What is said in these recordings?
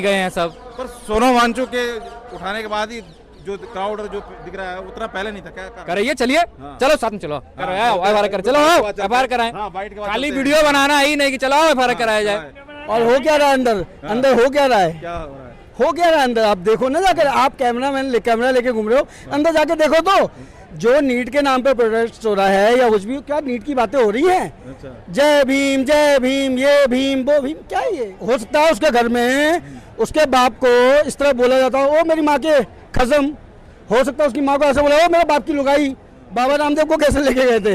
गए हैं सब। पर सोनम वांगचुक के उठाने के बाद ही जो क्राउड जो दिख रहा है उतना पहले नहीं था, क्या कराइए, चलिए हाँ। चलो साथ में चलो, करो एफआईआर कर, चलो एफआईआर कराएं। हाँ, बाइट के बाद खाली चलते हैं। वीडियो बनाना ही नहीं कि चलो एफआईआर कराया जाए। और हो क्या रहा है अंदर? अंदर हो क्या रहा है? क्या हो रहा है? हो क्या रहा है अंदर? आप देखो ना जाकर, आप कैमरा लेके घूम रहे हो, अंदर जाके देखो तो जो नीट के नाम पे प्रोटेस्ट हो रहा है या कुछ भी, क्या नीट की बातें हो रही हैं? अच्छा। जय भीम, ये भीम वो भीम, क्या ये हो सकता है? उसके घर में उसके बाप को इस तरह बोला जाता हो, ओ मेरी माँ के खसम, हो सकता है उसकी माँ को ऐसा बोला, ओ मेरे बाप की लुगाई। बाबा रामदेव को कैसे लेके गए थे?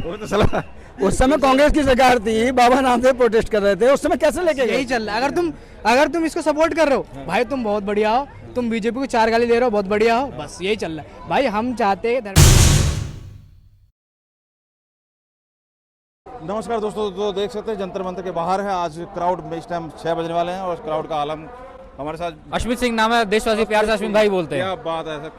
वो तो चला उस समय कांग्रेस की सरकार थी, बाबा रामदेव प्रोटेस्ट कर रहे थे, उस समय कैसे लेके गए? यही चल रहा है। अगर तुम इसको सपोर्ट कर रहे हो भाई, तुम बहुत बढ़िया हो। तुम बीजेपी को 4 गाली दे रहे हो, बहुत बढ़िया हो। बस यही चल रहा है भाई। हम चाहते हैं नमस्कार दोस्तों, तो देख सकते हैं जंतर मंतर के बाहर है आज क्राउड में। इस टाइम 6 बजने वाले हैं और क्राउड का आलम हमारे साथ अश्मित सिंह नाम है, देशवासी प्यार से अश्विन भाई बोलते हैं। क्या बात है सर,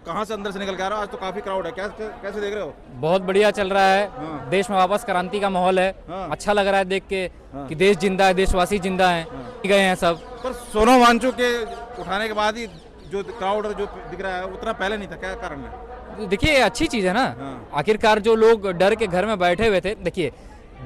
कहाँ से अंदर से निकल के आ रहा हो? आज तो काफी क्राउड है, कैसे देख रहे हो? बहुत बढ़िया चल रहा है। हाँ। देश में वापस क्रांति का माहौल है। हाँ। अच्छा लग रहा है देख के हाँ। कि देश जिंदा है, देशवासी जिंदा है। गए हैं सब। पर सोनम वांगचुक के उठाने के बाद ही जो क्राउड जो दिख रहा है उतना पहले नहीं था, क्या कारण है? देखिए ये अच्छी चीज है ना। हाँ। आखिरकार जो लोग डर के घर में बैठे हुए थे, देखिए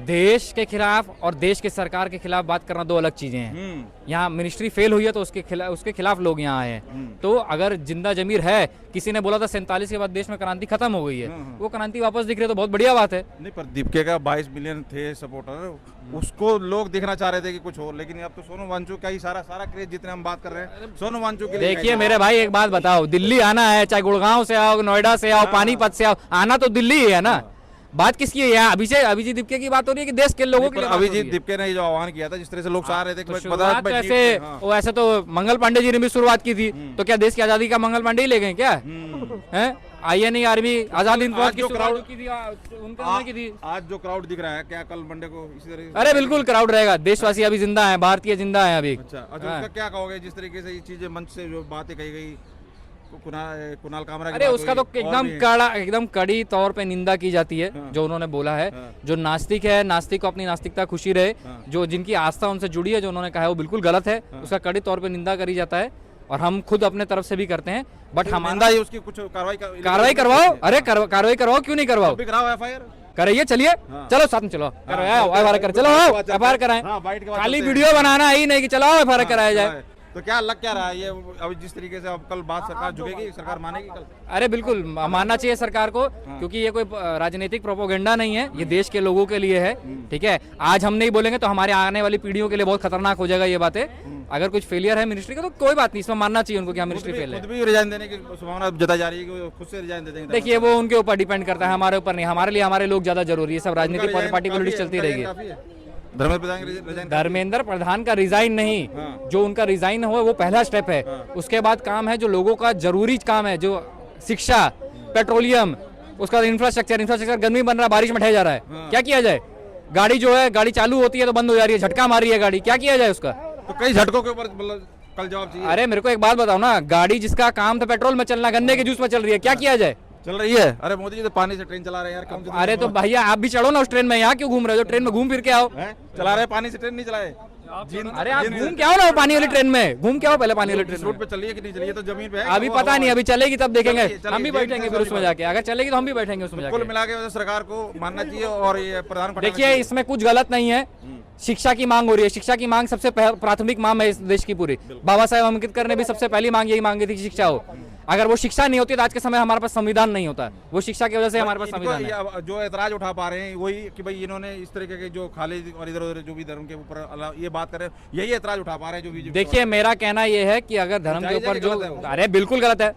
देश के खिलाफ और देश के सरकार के खिलाफ बात करना दो अलग चीजें हैं। यहाँ मिनिस्ट्री फेल हुई है तो उसके खिलाफ लोग यहाँ आए हैं। तो अगर जिंदा जमीर है, किसी ने बोला था 47 के बाद देश में क्रांति खत्म हो गई है, वो क्रांति वापस दिख रही है तो बहुत बढ़िया बात है। नहीं, पर दीपिका का 22 मिलियन थे सपोर्टर, उसको लोग दिखना चाह रहे थे कि कुछ और, लेकिन अब तो सोनम वांगचुक का ही सारा क्रेज, जितने हम बात कर रहे हैं सोनम वांगचुक के लिए। देखिए मेरे भाई एक बात बताओ, दिल्ली आना है, चाहे गुड़गांव से आओ, नोएडा से आओ, पानीपत से आओ, आना तो दिल्ली ही है ना। बात किसकी है यहाँ? अभिजीत दीपके की बात हो रही है कि देश के लोगों के लिए? अभिजीत दीपके ने जो आह्वान किया था, जिस तरह से लोग चाह रहे थे कि वो ऐसे तो मंगल पांडे जी ने भी शुरुआत की थी, तो क्या देश की आजादी का मंगल पांडे ही ले गए क्या? हैं? INA आर्मी आजाद हिंद फौज की शुरुआत की थी, उनकी थी। आज जो क्राउड दिख रहा है, क्या कल मंडे को इसी तरह? अरे बिल्कुल क्राउड रहेगा, देशवासी अभी जिंदा है, भारतीय जिंदा है अभी। अच्छा, उसका क्या कहोगे जिस तरीके से ये चीजें मंच से जो बातें कही गई, कुणाल कामरा की अरे बात उसका हुई, तो और भी एकदम कड़ी तौर पे निंदा की जाती है। हाँ। जो उन्होंने बोला है, हाँ। जो नास्तिक है, नास्तिक को अपनी नास्तिकता खुशी रहे, हाँ। जो जिनकी आस्था उनसे जुड़ी है, जो उन्होंने कहा है वो बिल्कुल गलत है, उसका कड़ी तौर पे निंदा करी जाता है और हम खुद अपने तरफ से भी करते हैं। बट निंदा ही उसकी कुछ कार्रवाई करवाओ। अरे कार्रवाई करवाओ, क्यों नहीं करवाओ? FIR कराइए, चलिए हाँ। चलो साथ में चलो, करो एफआईआर कर, चलो एफआईआर कराएं। हाँ, बाइट के बाद खाली चलते हैं। वीडियो बनाना ही नहीं कि चलो एफआईआर कराया जाए। तो क्या लग क्या रहा है ये अभी जिस तरीके से अब कल बात सरकार झुकेगी, सरकार मानेगी कल? अरे बिल्कुल मानना चाहिए सरकार को, क्योंकि ये कोई राजनीतिक प्रोपोगेंडा नहीं है, ये देश के लोगों के लिए है। ठीक है, आज हम नहीं बोलेंगे तो हमारे आने वाली पीढ़ियों के लिए बहुत खतरनाक हो जाएगा ये बातें। अगर कुछ फेलियर है मिनिस्ट्री का तो कोई बात नहीं, इसमें मानना चाहिए उनको कि मिनिस्ट्री फेल है। खुद भी रिजाइन देने की संभावना जताई जा रही है कि खुद से रिजाइन दे देंगे। देखिए वो उनके ऊपर डिपेंड करता है, हमारे ऊपर नहीं। हमारे लिए हमारे लोग ज्यादा जरूरी है। सब राजनीतिक पार्टी पॉलिटिक्स चलती रहेगी। धर्मेंद्र प्रधान का रिजाइन नहीं, जो उनका रिजाइन हुआ वो पहला स्टेप है। उसके बाद काम है जो लोगों का जरूरी काम है, जो शिक्षा, पेट्रोलियम, उसका इंफ्रास्ट्रक्चर गर्मी बन रहा है, बारिश में ठह जा रहा है, क्या किया जाए? गाड़ी जो है, गाड़ी चालू होती है तो बंद हो जा रही है, झटका मार रही है गाड़ी, क्या किया जाए उसका? तो कई झटकों के ऊपर मतलब कल जवाब चाहिए। अरे मेरे को एक बात बताओ ना, गाड़ी जिसका काम था पेट्रोल में चलना, गन्ने के जूस में चल रही है, क्या किया जाए? चल रही है। अरे मोदी जी तो पानी से ट्रेन चला रहे हैं यार, कम से कम। अरे तो भैया आप भी चढ़ो ना उस ट्रेन में, यहाँ क्यों घूम रहे हो? ट्रेन में घूम फिर के आओ। चला रहे पानी से, ट्रेन नहीं चलाए। अरे आप घूम क्या हो ना पानी वाली ट्रेन में, घूम क्या हो पहले पानी वाली ट्रेन रोड पे चल रही है कि नहीं चली है तो जमीन पे है। अभी पता नहीं, अभी चलेगी तब देखेंगे, हम भी चलिए, बैठेंगे फिर उसमें जाके। अगर चलेगी तो हम भी बैठेंगे उसमें जाके। कुल मिला के सरकार को मानना चाहिए और ये प्रधान। देखिए इसमें कुछ गलत नहीं है। शिक्षा की मांग हो रही है, शिक्षा की मांग सबसे प्राथमिक मांग है इस देश की पूरी। बाबा साहेब अम्बेडकर ने भी सबसे पहली मांग यही मांगी थी कि शिक्षा हो। अगर वो शिक्षा नहीं होती तो आज के समय हमारे पास संविधान नहीं होता। वो शिक्षा की वजह से हमारे पास संविधान है। जो ऐतराज उठा पा रहे हैं वही कि भाई इन्होंने इस तरीके के जो खालिद और इधर उधर जो भी धर्म के ऊपर ये बात कर रहे हैं, यही ऐतराज उठा पा रहे हैं जो बीजेपी। देखिए मेरा कहना ये है कि अगर धर्म के ऊपर जो, अरे बिल्कुल गलत है,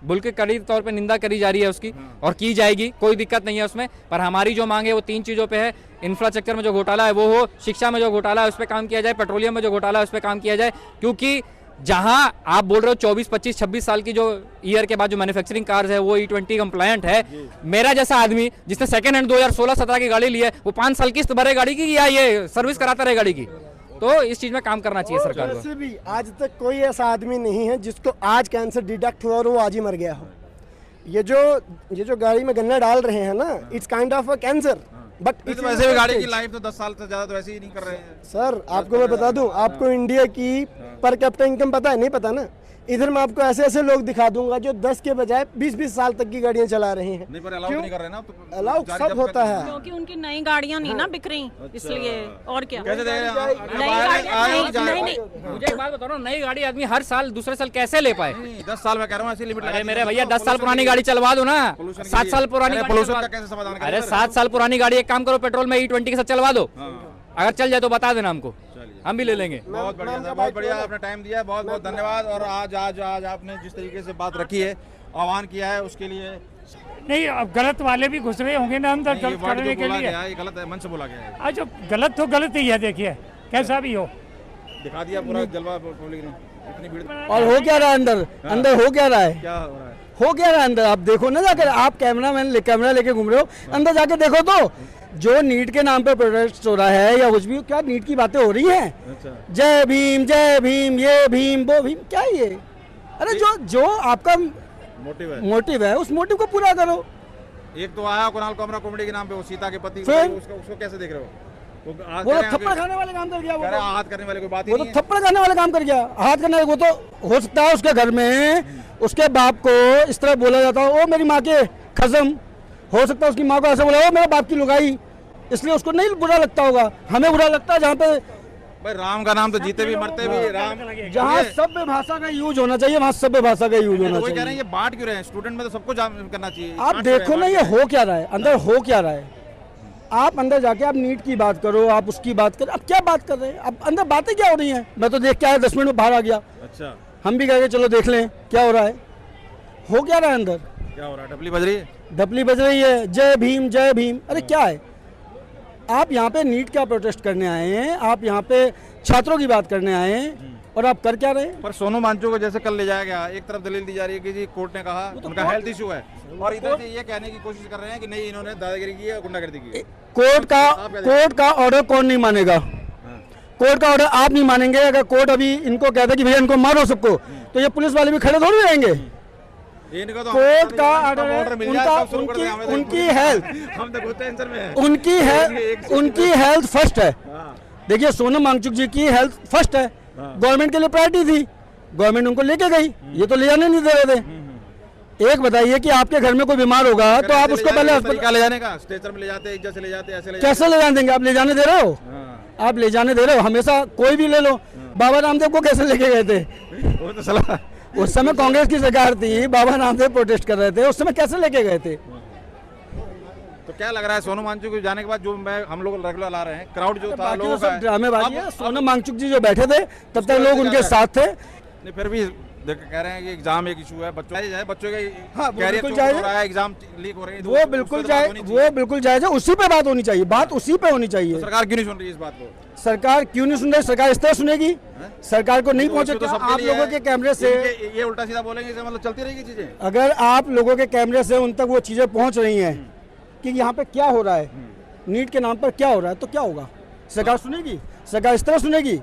बिल्कुल कड़ी तौर पे निंदा करी जा रही है उसकी और की जाएगी, कोई दिक्कत नहीं है उसमें। पर हमारी जो मांग है वो 3 चीजों पे है। इंफ्रास्ट्रक्चर में जो घोटाला है वो हो, शिक्षा में जो घोटाला है उस पर काम किया जाए, पेट्रोलियम में जो घोटाला है उस पर काम किया जाए। क्योंकि जहां आप बोल रहे हो 24, 25, 26 साल की जो ईयर के बाद जो मैन्युफैक्चरिंग कार्स है वो E20 कंप्लायंट है, मेरा जैसा आदमी जिसने सेकंड हैंड 2016-17 की गाड़ी ली है, वो 5 साल किस्त भरे गाड़ी की या ये सर्विस कराता रहे गाड़ी की? तो इस चीज में काम करना चाहिए सरकार को। वैसे भी आज तक कोई ऐसा आदमी नहीं है जिसको आज कैंसर डिटेक्ट हुआ और वो आज ही मर गया हो। ये जो गाड़ी में गन्ना डाल रहे हैं ना, it's kind of a cancer. But तो वैसे भी गाड़ी की लाइफ तो 10 साल से ज्यादा तो वैसे ही नहीं कर रहे हैं। सर आपको मैं बता दूं, आपको इंडिया की पर कैपिटा इनकम पता है? नहीं पता ना। इधर मैं आपको ऐसे ऐसे लोग दिखा दूंगा जो 10 के बजाय 20-20 साल तक की गाड़ियां चला रहे हैं। नहीं पर अलाउ नहीं कर रहे ना, तो अलाउ जारी सब जब्त होता कर- है। क्योंकि उनकी नई गाड़ियां नहीं ना बिक रही, इसलिए। और क्या, कैसे दे रहे हैं? नई गाड़ियां नहीं। मुझे एक बात बताओ ना, नई गाड़ी आदमी हर साल दूसरे साल कैसे ले पाए? 10 साल में कह रहा हूँ, ऐसी लिमिट अरे मेरे भैया 10 साल पुरानी गाड़ी चलवा दो ना, 7 साल पुरानी गाड़ी पोल्यूशन चलवा का दो। कैसे समाधान अरे करें? 7 साल पुरानी गाड़ी, एक काम करो पेट्रोल में E20 के साथ चलवा दो, अगर चल जाए तो बता देना हमको, हम भी ले लेंगे। बहुत बढ़िया सर, बहुत बढ़िया आपने टाइम दिया, बहुत बहुत धन्यवाद। और आज आज आज आपने जिस तरीके से बात रखी है, आह्वान किया है, उसके लिए नहीं, अब गलत वाले भी घुस रहे होंगे ना अंदर ये गलत वर्ड करने जो के बोला लिए। गया है, ये गलत है, मन से बोला गया है। आज जो गलत तो गलत ही है, देखिए कैसा भी हो। दिखा दिया पूरा जलवा पब्लिक ने, इतनी भीड़। और हो क्या रहा है अंदर? अंदर हो क्या रहा है? क्या हो रहा है? हो क्या रहा है अंदर? आप देखो ना जाकर, आप कैमरा लेके घूम रहे हो, अंदर जाके देखो तो जो नीट के नाम पे प्रोटेस्ट हो रहा है या कुछ भी, क्या नीट की बातें हो रही हैं? अच्छा, जय भीम, ये भीम, वो भीम, क्या ये? अरे जो आपका मोटिव है। मोटिव है, उस मोटिव को पूरा करो। एक तो आया कुणाल कमरा कॉमेडी के नाम पे, वो सीता के पति, फिर? उसको कैसे देख रहे हो? वो आज वो कह तो रहे हैं थप्पड़ कि- खाने वाले काम कर गया, कह रहे हैं, हाथ करने वाले कोई बात ही वो तो नहीं है। थप्पड़ खाने वाले काम कर गया, हाथ करने वाले। वो तो हो सकता है उसके घर में उसके बाप को इस तरह बोला जाता हो, ओ मेरी माँ के खसम, हो सकता है उसकी माँ को ऐसे बोला, ओ मेरे बाप की लुगाई, इसलिए उसको नहीं बुरा लगता होगा। हमें बुरा लगता है जहाँ पे, भाई राम का नाम तो जीते भी मरते भी राम। जहाँ सभ्य भाषा का यूज होना चाहिए, वहाँ सभ्य भाषा का यूज होना वही कह रहे हैं, चाहिए। ये बांट क्यों रहे हैं? स्टूडेंट में तो सबको करना चाहिए। आप बांट क्यों देखो रहे ना हैं? ये हो क्या रहा है अंदर, हो क्या रहा है। आप अंदर जाके आप नीट की बात करो, आप उसकी बात करो, अब क्या बात कर रहे हैं? अब अंदर बातें क्या हो रही हैं? मैं तो देख के आया, 10 मिनट में बाहर आ गया। अच्छा, हम भी कह के चलो देख लें क्या हो रहा है। हो क्या रहा है अंदर? क्या हो रहा है? डबली बज रही है। डपली बज रही है, जय भीम जय भीम। अरे क्या है? आप यहाँ पे नीट का प्रोटेस्ट करने आए हैं, आप यहाँ पे छात्रों की बात करने आए हैं, और आप कर क्या रहे हैं? पर सोनू मांचू को जैसे कल ले जाया गया, एक तरफ दलील दी जा रही है कि जी कोर्ट ने कहा उनका हेल्थ इशू है, और इधर से ये कहने की कोशिश कर रहे हैं कि नहीं इन्होंने दादागिरी की है, गुंडागर्दी की है। कोर्ट का ऑर्डर कौन नहीं मानेगा? कोर्ट का ऑर्डर आप नहीं मानेंगे। अगर कोर्ट अभी इनको कहता है कि भैया इनको मारो सबको, तो ये पुलिस वाले भी खड़े थोड़ी रहेंगे। इनको तो कोर्ट का ऑर्डर ऑर्डर है, मिल जाए तब शुरू कर उनकी दें, हमें तो- उनकी हेल्थ, हम तो बहुत टेंशन में हैं। उनकी हेल्थ फर्स्ट है। देखिए सोनम वांगचुक जी की हेल्थ फर्स्ट है, गवर्नमेंट के लिए प्रायोरिटी थी, गवर्नमेंट उनको लेके गई, ये तो ले जाने नहीं दे रहे थे। एक बताइए कि आपके घर में कोई बीमार होगा तो आप उसको पहले तरीका ले जाने का, स्ट्रेचर में ले जाते, इज्जत से ले जाते, ऐसे ले कैसे ले जाने देंगे? आप ले जाने दे रहे हो? हाँ। आप ले जाने दे रहे हो? हमेशा कोई भी ले लो, बाबा रामदेव को कैसे लेके गए थे? वो तो सलाह उस समय कांग्रेस की सरकार थी, बाबा रामदेव प्रोटेस्ट कर रहे थे, उस समय कैसे लेके गए थे? तो क्या लग रहा है सोनू मांचू को जाने के बाद जो मैं हम लोग रेगुलर ला रहे हैं, क्राउड जो था बाकी तो लोगों का सब ड्रामेबाजी है। अब- सोनम वांगचुक जी जो बैठे थे तब तक वजह लोग से उनके ज्यादा साथ थे। नहीं फिर भी कह रहे हैं कि एग्जाम एक इशू है, बच्चों के हाँ, वो कैरियर बिल्कुल चोट जायज हो है। रहा है, एग्जाम लीक हो रहे हैं, तो वो उस बिल्कुल पर बात जायज, होनी वो चाहिए। बिल्कुल जायज है, उसी पे बात होनी चाहिए, बात उसी पे होनी तो चाहिए। सरकार क्यों नहीं सुन रही इस बात को? सरकार क्यों नहीं सुन रही? सरकार इस तरह सुनेगी, सरकार को नहीं तो पहुंचे। तो सबके आप लिए लोगों है। के कैमरे से, ये उल्टा सीधा बोलेंगे इसे मतलब चलती रहेगी चीजें। अगर आप लोगों के कैमरे से उन तक वो चीज़ें पहुंच रही हैं कि यहाँ पे क्या हो रहा है, नीट के नाम पर क्या हो रहा है, तो क्या होगा? सरकार सुनेगी? सरकार इस तरह सुनेगी?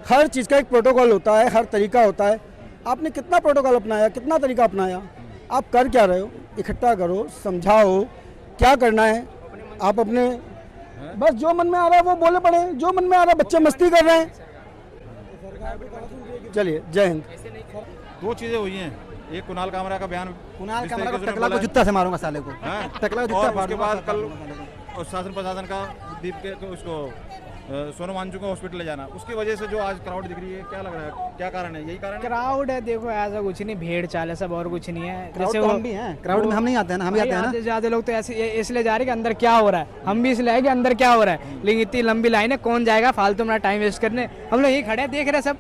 हर चीज़ का एक प्रोटोकॉल होता है, हर तरीका होता है। आपने कितना प्रोटोकॉल अपनाया, कितना तरीका अपनाया? आप कर क्या रहे हो? इकट्ठा करो, समझाओ, क्या करना है आप अपने, बस जो मन में आ रहा है वो बोले पड़े, जो मन में आ रहा है, बच्चे मस्ती कर रहे हैं। चलिए, जय हिंद। दो चीजें हुई हैं, एक कुणाल कामरा का बयान, कुणाल जिस कामरा तरीके को से टकला उन्होंने को जूता से मारूंगा साले को, बोला है, टकला को जूता और उसके फाड़ूंगा बाद साले कल और शासन प्रशासन का दीप के को उसको सोनू मांचू को हॉस्पिटल ले जाना, उसकी वजह से जो आज क्राउड दिख रही है, क्या लग रहा है, क्या कारण है? यही कारण है? क्राउड है, देखो ऐसा कुछ नहीं, भेड़ चाल है सब, और कुछ नहीं है। क्राउड तो हम भी हैं, क्राउड में हम नहीं आते हैं ना, हम भी आते हैं ना। ज्यादा लोग तो ऐसे इसलिए जा रहे हैं कि अंदर क्या हो रहा है, हम भी इसलिए आए कि अंदर क्या हो रहा है, लेकिन इतनी लंबी लाइन है, कौन जाएगा फालतू अपना टाइम वेस्ट करने? हम लोग यही खड़े हैं, देख रहे हैं सब,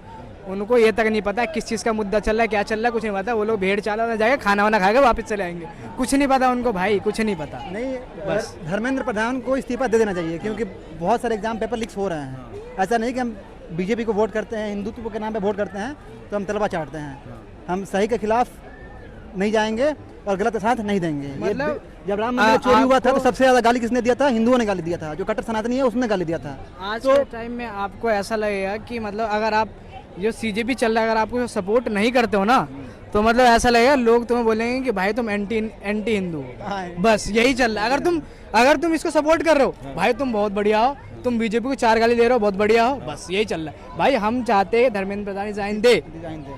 उनको ये तक नहीं पता किस चीज़ का मुद्दा चल रहा है, क्या चल रहा है, कुछ नहीं पता। वो लोग भेड़ चाला जाएगा, खाना वाना खाएगा, वापस चले आएंगे, कुछ नहीं पता उनको भाई, कुछ नहीं पता। नहीं, बस धर्मेंद्र प्रधान को इस्तीफा दे देना चाहिए, क्योंकि बहुत सारे एग्जाम पेपर लीक्स हो रहे हैं। ऐसा नहीं कि हम बीजेपी को वोट करते हैं, हिंदुत्व के नाम पे वोट करते हैं तो हम तलबा चाटते हैं। हम सही के खिलाफ नहीं जाएंगे और गलत का साथ नहीं देंगे। मतलब जब राम मंदिर चोरी हुआ था तो सबसे ज़्यादा गाली किसने दिया था? हिंदुओं ने गाली दिया था, जो कट्टर सनातनी है उसने गाली दिया था। आज के टाइम में आपको ऐसा लगेगा कि मतलब अगर आप जो सीजेपी चल रहा है, अगर आपको सपोर्ट नहीं करते हो ना, तो मतलब ऐसा लगेगा लोग तुम्हें बोलेंगे कि भाई तुम एंटी हिंदू हो। बस यही चल रहा है। अगर तुम इसको सपोर्ट कर रहे हो भाई तुम बहुत बढ़िया हो, तुम बीजेपी को 4 गाली दे रहे हो बहुत बढ़िया हो, बस यही चल रहा है भाई। हम चाहते हैं धर्मेंद्र प्रधान रिजाइन दे,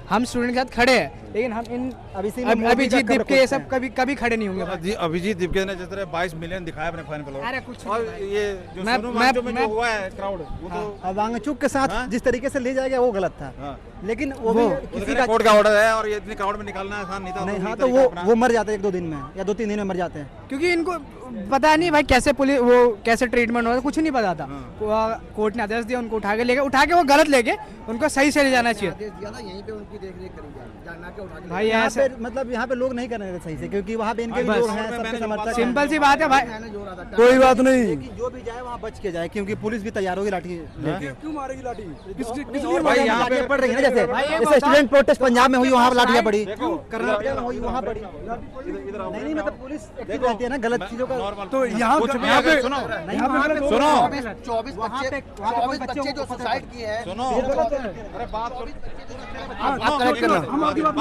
हम स्टूडेंट के साथ खड़े हैं, लेकिन हम इन अभिजीत दीपके ये सब कभी खड़े नहीं होंगे। अभिजीत दीपके ने जिस तरह 22 मिलियन दिखाया अपने फैन फॉलोअर, अरे कुछ और ये जो सोनू वांगचुक में जो हुआ है क्राउड, वो तो वांगचुक के साथ जिस तरीके से ले जाएगा वो गलत था, लेकिन वो भी किसी का कोर्ट का ऑर्डर है और ये इतनी क्राउड में निकालना आसान नहीं था। नहीं। हाँ, तो वो मर जाते हैं 1-2 दिन में या 2-3 दिन में मर जाते हैं, क्योंकि इनको पता नहीं भाई कैसे पुलिस वो कैसे ट्रीटमेंट हो रहा है, कुछ नहीं पता था। कोर्ट ने आदेश दिया, उनको उठा के वो गलत लेके उनको सही से ले जाना चाहिए। भाई ऐसे मतलब यहाँ पे लोग नहीं कर रहे थे सही से, क्योंकि वहाँ पे इनके भी लोग हैं, सबके समर्थक। सिंपल सी बात है भाई, कोई बात नहीं, जो भी जाए वहाँ बच के जाए, क्योंकि पुलिस भी तैयार होगी लाठी लेके। क्यों मारेगी लाठी? भाई यहाँ पे पड़ रही है ना, जैसे स्टूडेंट प्रोटेस्ट पंजाब में हुई वहाँ लाठियाँ पड़ी, कर्नाटक में हुई वहाँ पड़ी। नहीं मतलब पुलिस एक्टिव रहती है ना गलत चीजों का। तो यहाँ पे सुनो 24 बच्चे जो सुसाइड किए हैं, सुनो, अरे बात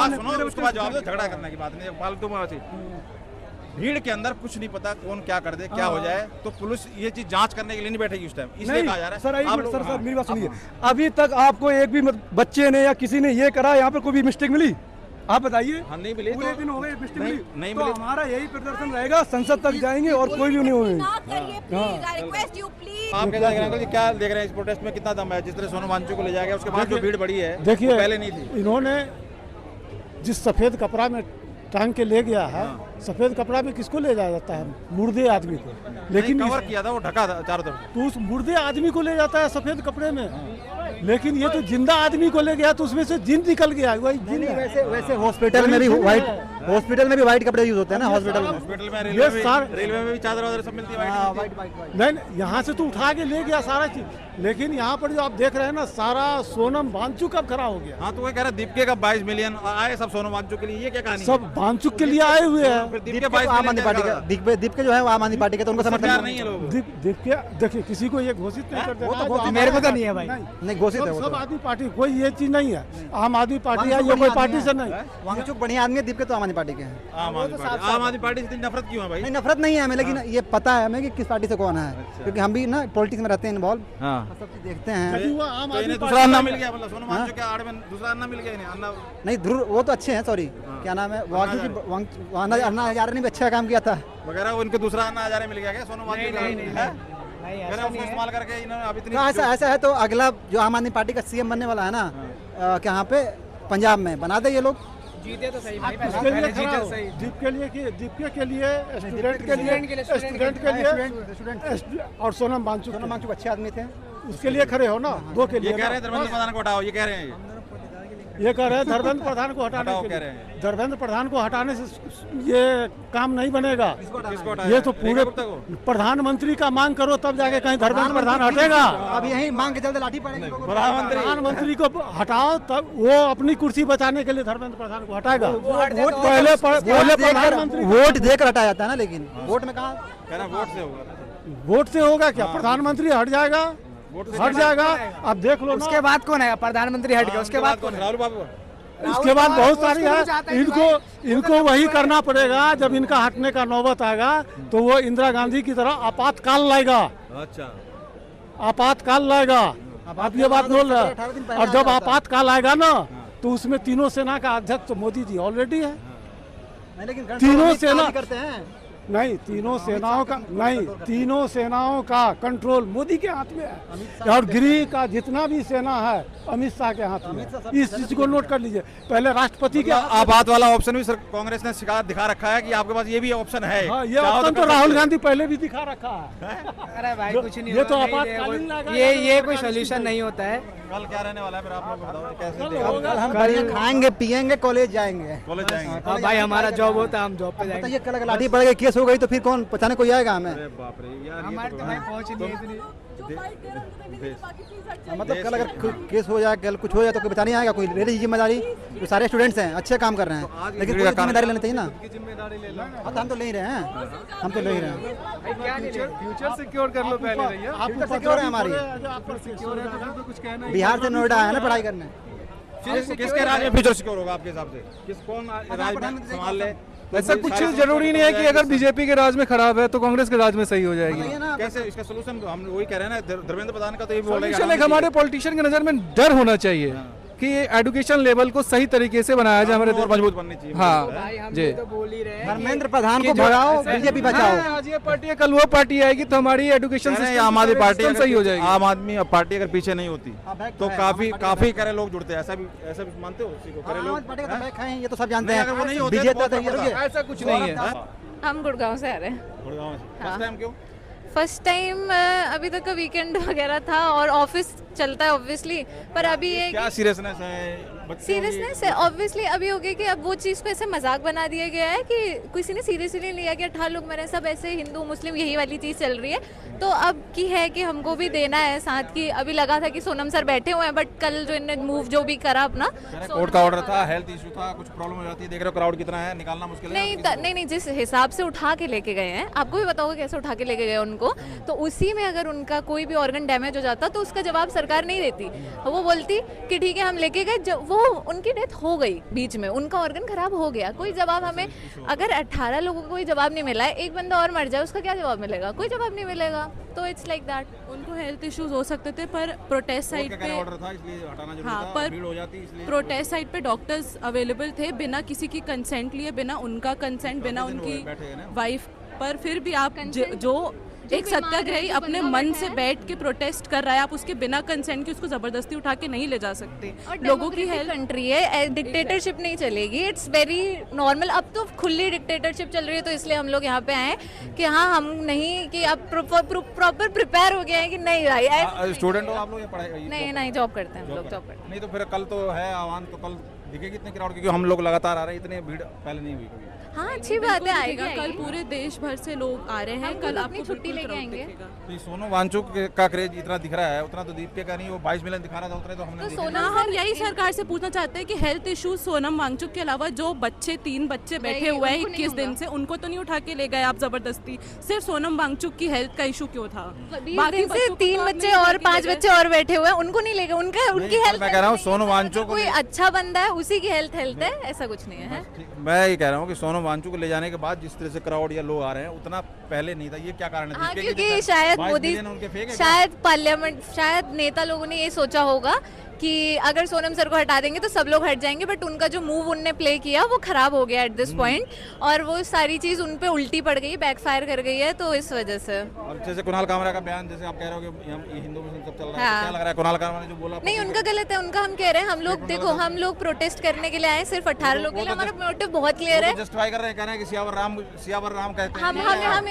सुनो, उसके बाद जवाब दो। झगड़ा करने की बात नहीं, फालतू में ऐसी भीड़ के अंदर कुछ नहीं पता कौन क्या कर दे, क्या हो जाए, तो पुलिस ये चीज जांच करने के लिए नहीं बैठेगी उस टाइम, इसलिए कहा जा रहा है। सर मेरी बात सुनिए, अभी तक आपको एक भी बच्चे ने या किसी ने ये करा यहाँ पर कोई भी मिस्टेक मिली? आप बताइए। हाँ, नहीं मिली, पूरे दिन हो गए मिस्टेक मिली, नहीं तो मिली। हमारा यही प्रदर्शन रहेगा, संसद तक जाएंगे और कोई भी नहीं होगी। आप क्या देख रहे हैं, क्या देख रहे हैं इस प्रोटेस्ट में कितना दम है? जिस तरह सोनू वांगचुक को ले जाएगा उसके बाद जो भीड़ बढ़ी है, देखिए पहले नहीं थी। इन्होंने जिस सफेद कपड़ा में टांग के ले गया है, सफेद कपड़ा में किसको ले जाया जाता है? मुर्दे आदमी को, लेकिन कवर किया था, वो ढका था चारों तरफ। तो उस मुर्दे आदमी को ले जाता है सफेद कपड़े में, लेकिन ये तो जिंदा आदमी को ले गया तो उसमें से जिंद निकल गया। वही नहीं, वैसे हॉस्पिटल में भी व्हाइट कपड़े यूज होते हैं ना हॉस्पिटल में। हॉस्पिटल में, रेलवे में भी चादर वादर सब मिलती है। नहीं, यहाँ से तो उठा के ले गया सारा चीज, लेकिन यहाँ पर जो आप देख रहे हैं ना, सारा सोनम वांगचुक अब खड़ा हो गया। हाँ, तो वो कह रहा है दीपके का 22 मिलियन आए सब सोनू वांगचुक के लिए, ये क्या कहानी? सब वांगचुक के लिए आए हुए हैं। दीपके आम आदमी पार्टी का, दीपके जो है वो आम आदमी पार्टी का, तो उनको समर्थन नहीं है लोग। दीपके देखिए, किसी को ये घोषित नहीं कर देना, मेरे को तो नहीं है भाई, नहीं घोषित है वो सब तो। आदमी पार्टी, कोई ये चीज नहीं है। आम आदमी पार्टी है, ये कोई पार्टी से नहीं। वांगचुक बढ़िया आदमी है, दीपके तो आम आदमी पार्टी के हैं। आम आदमी पार्टी से इतनी नफरत क्यों है भाई? नहीं नफरत नहीं है हमें, लेकिन ये पता है हमें कि किस पार्टी से कौन है, क्योंकि हम भी ना पॉलिटिक्स में रहते हैं इन्वॉल्व, सब चीज देखते हैं। वो आम आदमी दूसरा अन्ना मिल गया, मतलब सोनू वांगचुक के आड़ में दूसरा अन्ना मिल गया इन्हें, अन्ना नहीं ध्रुव वो तो अच्छे हैं, सॉरी क्या नाम है, अन्ना हजारे ने भी अच्छा काम किया था वगैरह, उनको दूसरा अन्ना हजारे मिल गया क्या सोनू वांगचुक का? उसको इस्तेमाल करके इन्होंने अब इतनी ऐसा है, तो अगला जो आम आदमी पार्टी का सीएम बनने वाला है ना, यहाँ पे पंजाब में बना दे ये लोग। जीते तो सही भाई, उसके लिए खड़ा हो। दीपके के लिए, स्टूडेंट के लिए और सोनम वांगचुक अच्छे आदमी थे, उसके लिए खड़े हो ना, दो के लिए। ये कह रहे हैं धर्मेंद्र प्रधान को हटाओ, ये कह रहे हैं ये कह रहे हैं धर्मेंद्र प्रधान को हटाने के कह रहे लिए। हैं। धर्मेंद्र प्रधान को हटाने से ये काम नहीं बनेगा। किसको हटाया? ये तो पूरे रेखा गुप्ता को? प्रधानमंत्री का मांग करो तब जाके कहीं धर्मेंद्र प्रधान हटेगा। अब यही मांग के चलते लाठी पड़ेगी। प्रधानमंत्री को हटाओ तब वो अपनी कुर्सी बचाने के लिए धर्मेंद्र प्रधान को हटाएगा। पहले प्रधानमंत्री वोट देकर हटाया जाता है ना, लेकिन वोट में कहा कह रहा वोट से होगा। वोट से होगा क्या? प्रधानमंत्री हट जाएगा, हट जाएगा। अब देख लो उसके बाद कौन है? प्रधानमंत्री हट गया, उसके बाद कौन है? राहुल बाबू। इसके बाद बहुत सारी है। इनको वही करना पड़ेगा। जब इनका हटने का नौबत आएगा तो वो इंदिरा गांधी की तरह आपातकाल लाएगा। अच्छा, आपातकाल लाएगा। आप ये बात बोल रहे हैं। और जब आपातकाल आएगा ना तो उसमें तीनों सेना का अध्यक्ष तो मोदी जी ऑलरेडी है। तीनों सेना करते हैं नहीं, तीनों सेनाओं का कंट्रोल मोदी के हाथ में है। और गृह का जितना भी सेना है अमित शाह के हाथ में है। इस चीज को नोट कर लीजिए। पहले राष्ट्रपति के आपात वाला ऑप्शन भी सर कांग्रेस ने शिकायत दिखा रखा है कि आपके पास ये भी ऑप्शन है। हाँ, ये ऑप्शन तो राहुल गांधी पहले भी दिखा रखा है। अरे भाई कुछ नहीं, ये तो आपातकालीन लगा। ये कोई सोल्यूशन नहीं होता है। कल क्या रहने वाला है फिर आप लोग बताओ कैसे? कल हम बढ़िया खाएंगे पिएंगे, कॉलेज जाएंगे। कॉलेज जाएंगे। हाँ भाई, हमारा जॉब होता है, हम जॉब पे जाएंगे। बताइए कल अगर लाठी पड़ गई, केस हो गई तो फिर कौन पहचाने कोई आएगा हमें? अरे बाप रे यार, ये हमारे तो भाई पहुंच नहीं है इतनी। मतलब कल अगर केस हो जाए, कल कुछ हो जाए तो कोई बचाने आएगा? कोई ले लीजिए जिम्मेदारी। जो सारे स्टूडेंट्स हैं अच्छे काम कर रहे हैं, लेकिन कोई जिम्मेदारी लेनी चाहिए ना। हाँ, तो हम तो ले ही रहे हैं, हम तो ले ही रहे हैं। फ्यूचर सिक्योर कर लो पहले भैया। सिक्योर है हमारी। बिहार से नोएडा आया ना पढ़ाई करने। किसके राज में फ्यूचर सिक्योर होगा आपके हिसाब से? कौन राज में संभाल ले? ऐसा कुछ जरूरी नहीं है कि अगर बीजेपी के राज में खराब है तो कांग्रेस के राज में सही हो जाएगी। कैसे इसका सोल्यूशन? हम वही कह रहे हैं ना, धर्मेंद्र प्रधान का तो ये बोल रहे हैं एक हमारे पॉलिटिशियन की नजर में डर होना चाहिए कि ये एजुकेशन लेवल को सही तरीके से बनाया जाए हमारे और मजबूत बननी चाहिए। हाँ जी, तो बोल ही रहे हैं धर्मेंद्र प्रधान को भगाओ, बीजेपी बचाओ। आज ये पार्टी है, कल वो पार्टी आएगी तो हमारी एजुकेशन सिस्टम आम आदमी पार्टी सही हो जाएगी। आम आदमी पार्टी अगर पीछे नहीं होती तो काफी करे लोग जुड़ते हैं। ऐसा भी मानते हो? उसी को करे लोग, ये तो सब जानते अगर वो नहीं हैं। होते बीजेपी ऐसा कुछ नहीं है। हम गुड़गांव से आ रहे हैं। गुड़गांव से फर्स्ट टाइम क्यों? फर्स्ट टाइम अभी तक का वीकेंड वगैरह था और ऑफिस चलता है ऑब्वियसली, पर अभी ये क्या सीरियसनेस है? सीरियसनेस है ऑब्वियसली। अभी हो गया कि अब वो चीज़ को ऐसे मजाक बना दिया गया है कि किसी ने सीरियसली नहीं लिया कि 18 लोग मरे, सब ऐसे हिंदू मुस्लिम यही वाली चीज़ चल रही है। तो अब की है कि हमको भी देना है साथ की। अभी लगा था कि सोनम सर बैठे हुए हैं, बट कल जो इन्होंने मूव जो भी करा अपना, कोर्ट का ऑर्डर था, हेल्थ इशू था, कुछ प्रॉब्लम हो जाती है, देख रहे हो क्राउड कितना है, निकालना मुश्किल है। नहीं, जिस हिसाब से उठा के लेके गए हैं, आपको भी पता होगा कैसे उठा के लेके गए उनको, तो उसी में अगर उनका कोई भी ऑर्गन डैमेज हो जाता तो उसका जवाब सरकार नहीं देती। वो बोलती कि ठीक है हम लेके गए, वो उनकी डेथ हो गई बीच में, उनका ऑर्गन खराब हो गया, कोई जवाब हमें, अगर 18 लोगों को कोई जवाब नहीं मिला है, एक बंदा और मर जाए उसका क्या जवाब मिलेगा? कोई जवाब नहीं मिलेगा। तो इट्स लाइक दैट। उनको हेल्थ इश्यूज हो सकते थे, पर प्रोटेस्ट साइट पे ऑर्डर था इसलिए हटाना जरूरी हाँ, था, पर भीड़ हो जाती इसलिए प्रोटेस्ट साइट पे डॉक्टर्स अवेलेबल थे बिना किसी की कंसेंट लिए, बिना उनका कंसेंट, बिना उनकी वाइफ, पर फिर भी आप जो एक सत्याग्रही अपने मन से बैठ के प्रोटेस्ट कर रहा है, आप उसके बिना कंसेंट के उसको जबरदस्ती उठा के नहीं ले जा सकते। लोगों की हेल्थ कंट्री है, डिक्टेटरशिप नहीं चलेगी। It's very normal. अब तो खुली डिक्टेटरशिप चल रही है, तो इसलिए हम लोग यहाँ पे आए कि हाँ हम नहीं कि अब प्रॉपर प्रिपेयर हो गए हैं कि नहीं भाई। स्टूडेंट हो आप लोग या पढ़ाई? नहीं, जॉब करते हैं हम लोग, जॉब करते हैं। नहीं तो फिर कल तो है आह्वान, तो कल दिखेगी इतने क्राउड? क्योंकि हम लोग लगातार आ रहे हैं, इतने भीड़ पहले नहीं हुई कभी। हाँ अच्छी बात है, आएगा। कल पूरे देश भर से लोग आ रहे हैं, कल अपनी छुट्टी लेके आएंगे। तो सोनू वांगचुक का क्रेज इतना दिख रहा है, उतना तो दीपिका का नहीं। वो 22 मिलियन दिखा रहा था, उतने तो हमने सोना। हम यही सरकार से पूछना चाहते हैं कि हेल्थ इश्यूज सोनम वांगचुक के अलावा जो 3 बच्चे बैठे हुए हैं 21 दिन से, उनको तो नहीं उठा के ले गए आप जबरदस्ती? सिर्फ सोनम वांगचुक की हेल्थ का इशू क्यों था? बाकी से 3 बच्चे और 5 बच्चे और बैठे हुए हैं, उनको नहीं ले गए। उनकी हेल्थ, मैं कह रहा हूँ सोनू वांगचुक कोई अच्छा बंदा है उसी की हेल्थ है, ऐसा कुछ नहीं है। मैं ये कह रहा हूँ कि सोनम वांगचुक को ले जाने के बाद जिस तरह से क्राउड या लोग आ रहे हैं, उतना पहले नहीं था। ये क्या कारण है? हाँ, क्योंकि शायद मोदी, शायद पार्लियामेंट, शायद नेता लोगों ने ये सोचा होगा कि अगर सोनम सर को हटा देंगे तो सब लोग हट जाएंगे, बट उनका जो मूव उनने प्ले किया वो खराब हो गया एट दिस पॉइंट, और वो सारी चीज उन पे उल्टी पड़ गई, बैकफायर कर गई है, तो इस वजह से। और जैसे कुणाल कामरा का बयान, जैसे आप कह रहे हो कि हम हिंदू मुस्लिम सब चल रहा है, तो क्या लग रहा है कुणाल कामरा ने जो बोला? नहीं, उनका गलत है, उनका हम कह रहे हैं। हम लोग देखो, हम लोग प्रोटेस्ट करने के लिए आए, सिर्फ 18 लोग के लिए। हमारा मोटिव बहुत क्लियर है। जस्टिफाई कर रहे हैं, कह रहे हैं कि सियावर राम कहते हैं। हम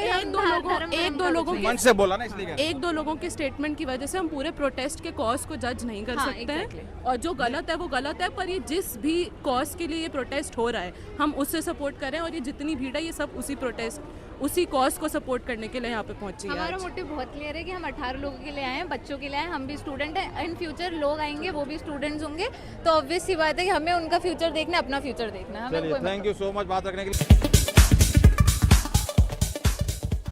एक दो लोगों मंच से बोला ना, इसलिए 1-2 लोगों के स्टेटमेंट की वजह से हम पूरे प्रोटेस्ट के कॉज को जज नहीं कर सकते हैं, और जो गलत है वो गलत है। पर ये जिस भी कॉज के लिए ये प्रोटेस्ट हो रहा है, हम उससे सपोर्ट करें, और ये जितनी भीड़ है ये सब उसी कॉज को सपोर्ट करने के लिए यहाँ पे पहुंची है। हमारा मोटिव बहुत क्लियर है कि हम 18 लोगों के लिए आए हैं, बच्चों के लिए आए, हम भी स्टूडेंट हैं। इन फ्यूचर लोग आएंगे, वो भी स्टूडेंट्स होंगे, तो ऑब्वियस सी बात है कि हमें उनका फ्यूचर देखना है, अपना फ्यूचर देखना है। थैंक यू सो मच बात रखने के लिए।